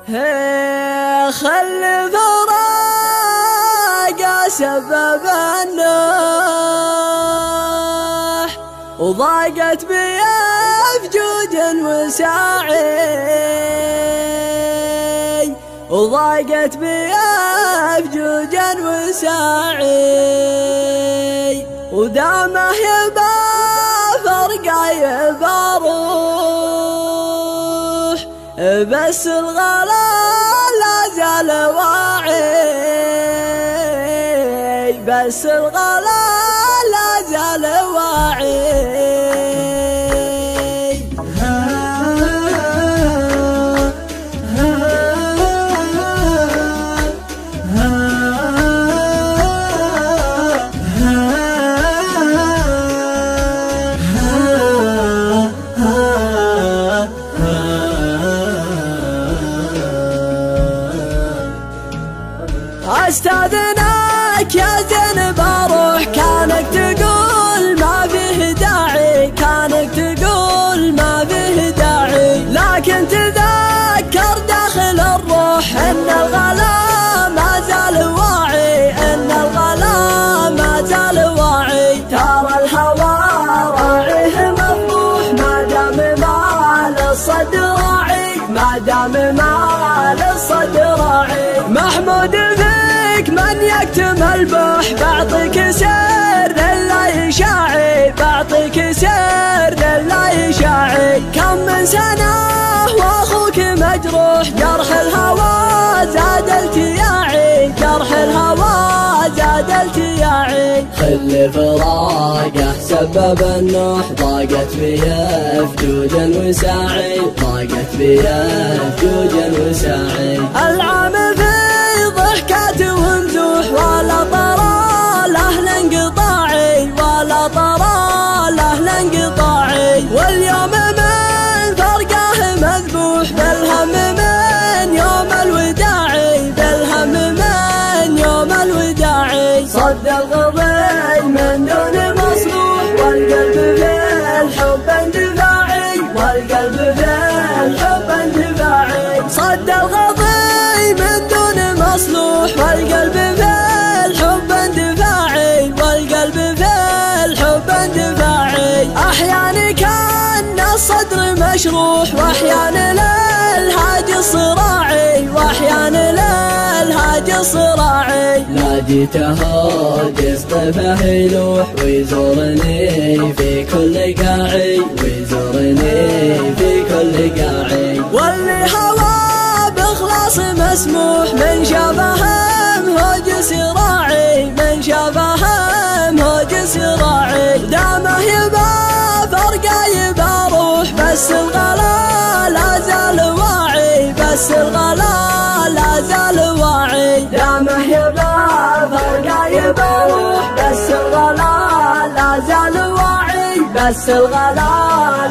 خلي فراق سبب النوح وضاقت بي أفجوج وساعي وضاقت بي أفجوج وساعي ودامه يبا فرقا يبا روح بس الغلا لا زال واعي بس الغلا لا زال واعي استاذنك يا زينب اروح كانك تقول ما فيه داعي كانك تقول ما فيه داعي لكن تذكر داخل الروح ان الغلا ما زال واعي ان الغلا ما زال واعي ترى الهوى راعيه مفتوح ما دام مال الصدر راعي ما دام مال الصدر راعي محمود من يكتم البح بعطيك سر لا يشاعي بعطيك سر لا يشاعي كم من سنة واخوك مجروح جرح الهوى زاد التياعي جرح الهوى زاد التياعي خلي فراقه سبب النوح ضاقت بيه أفجوج وساعي ضاقت بيه أفجوج وساعي العام ضحكات ومزوح ولا طرى له انقطاعي ولا طرى له انقطاعي واليوم من فرقه مذبوح بالهم من يوم الوداعي بالهم من يوم الوداعي صد الغضي من دون مصلوح والقلب في الحب اندفاعي والقلب في الحب اندفاعي صد الغضي من دون مصلوح والقلب في الحب اندفاعي والقلب في الحب اندفاعي احيانا كان الصدر مشروح واحيانا للهاجي صراعي واحيانا للهاجي صراعي ناديته يصطفه يلوح ويزورني في كل قاعي ويزورني في كل قاعي واللي هوى بإخلاص مسموح من شافهم هوج سراعي من شافهم هوج سراعي دامه يبا فرقا يبا روح بس الغلا لا زال واعي بس الغلا لا زال واعي دامه يبا فرقا يبا روح بس الغلا لا زال واعي بس الغلا